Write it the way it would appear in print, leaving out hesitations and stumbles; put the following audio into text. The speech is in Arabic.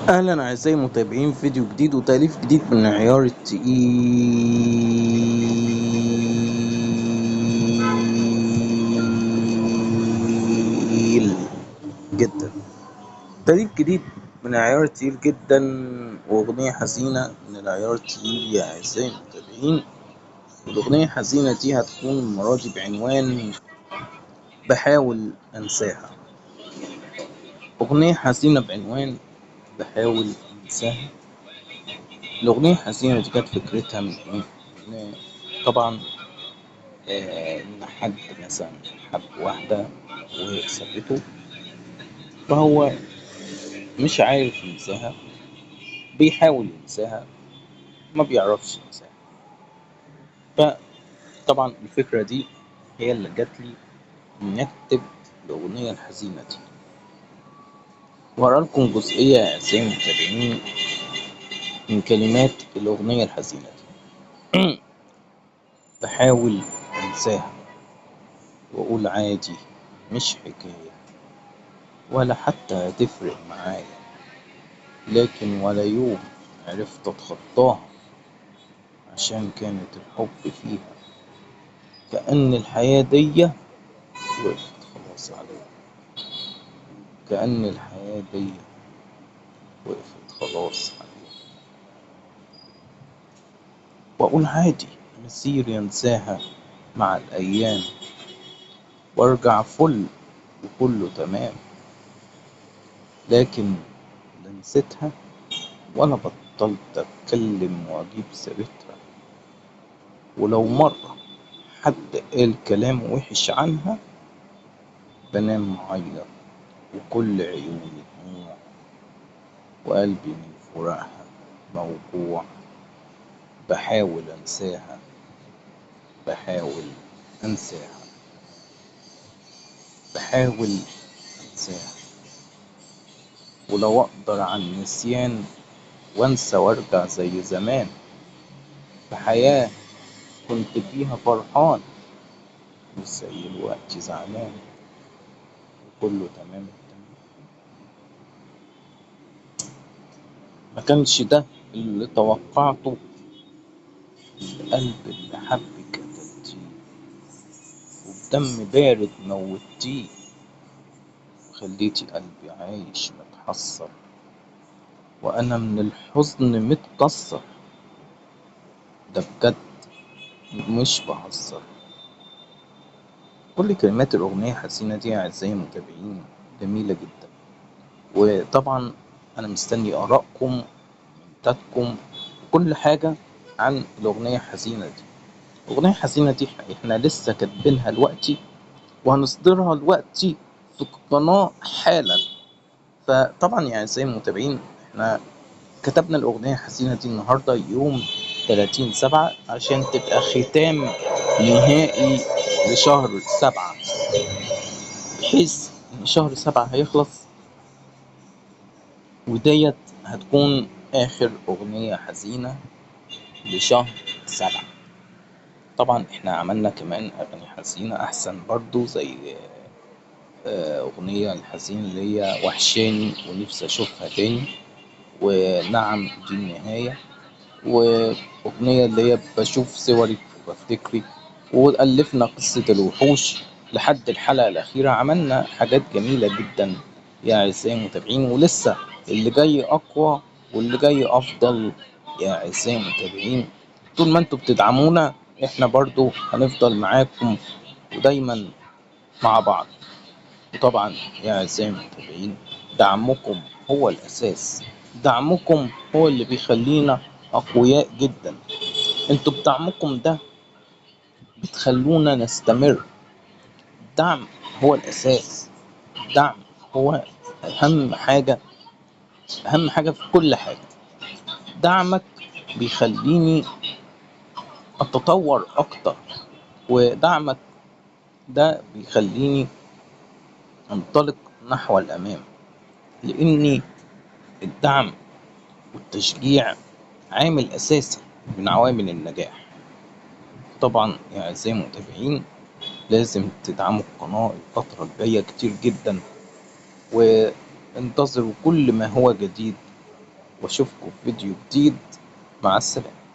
اهلا اعزائي المتابعين، فيديو جديد وتأليف جديد من عيار التقيل جدا. تأليف جديد من عيار تقيل جدا واغنية حزينة من العيار التقيل يا اعزائي المتابعين. الاغنية الحزينة دي هتكون المرة دي بعنوان بحاول انساها. اغنية حزينة بعنوان بحاول انساها. الأغنية الحزينة دي كانت فكرتها من إيه؟ إن طبعا إن حد مثلا حب واحدة وسابته، فهو مش عارف ينساها، بيحاول ينساها، ما بيعرفش ينساها. فطبعا الفكرة دي هي اللي جات لي إن أكتب الأغنية الحزينة دي، وهقرا لكم جزئية يا أعزائي المتابعين من كلمات الأغنية الحزينة دي. بحاول أنساها وأقول عادي، مش حكاية، ولا حتى هتفرق معايا، لكن ولا يوم عرفت اتخطاها، عشان كانت الحب فيها كأن الحياة دي وقفت خلاص عليا، كأن الحياة دي وقفت خلاص عليا. وأقول عادي مسير ينساها مع الأيام، وأرجع فل وكله تمام، لكن لا نسيتها ولا بطلت أتكلم وأجيب سيرتها. ولو مرة حد قال كلام وحش عنها، بنام معيط وكل عيوني دموع، وقلبي من فراقها موجوع. بحاول انساها، بحاول انساها، بحاول انساها. ولو اقدر عن النسيان وانسى وارجع زي زمان، بحياة كنت فيها فرحان، مش زي الوقت زعلان وكله تمام التمام. ما كانش ده اللي توقعته، القلب اللي حبك قتلتيه، وبدم بارد موتيه، وخليتي قلبي عايش متحسر، وأنا من الحزن متكسر. ده بجد مش بهزر. كل كلمات الأغنية الحزينة دي يا أعزائي المتابعين جميلة جدا، وطبعا أنا مستني آرائكم وكومنتاتكم وكل حاجة عن الأغنية الحزينة دي. الأغنية الحزينة دي إحنا لسه كاتبينها دلوقتي، وهنصدرها دلوقتي في القناة حالا. فطبعا يا أعزائي المتابعين، إحنا كتبنا الأغنية الحزينة دي النهاردة يوم 30/7 عشان تبقى ختام نهائي لشهر 7، بحيث إن شهر 7 هيخلص وديت هتكون آخر أغنية حزينة لشهر 7. طبعا احنا عملنا كمان أغاني حزينة أحسن برضو، زي أغنية الحزين اللي هي وحشاني ونفسي أشوفها تاني، ونعم دي النهاية، وأغنية اللي هي بشوف صورك وبفتكرك، وألفنا قصة الوحوش لحد الحلقة الأخيرة. عملنا حاجات جميلة جدا يا أعزائي المتابعين، ولسه اللي جاي أقوى واللي جاي أفضل يا أعزائي المتابعين. طول ما انتوا بتدعمونا احنا برضو هنفضل معاكم ودايما مع بعض. وطبعا يا أعزائي المتابعين، دعمكم هو الأساس، دعمكم هو اللي بيخلينا أقوياء جدا. انتوا بدعمكم ده بتخلونا نستمر. الدعم هو الأساس، الدعم هو أهم حاجة، أهم حاجة في كل حاجة. دعمك بيخليني أتطور أكتر، ودعمك ده بيخليني أنطلق نحو الأمام، لأني الدعم والتشجيع عامل أساسي من عوامل النجاح. طبعا يا أعزائي المتابعين، لازم تدعموا القناة الفترة الجاية كتير جدا، وانتظروا كل ما هو جديد واشوفكم في فيديو جديد. مع السلامة.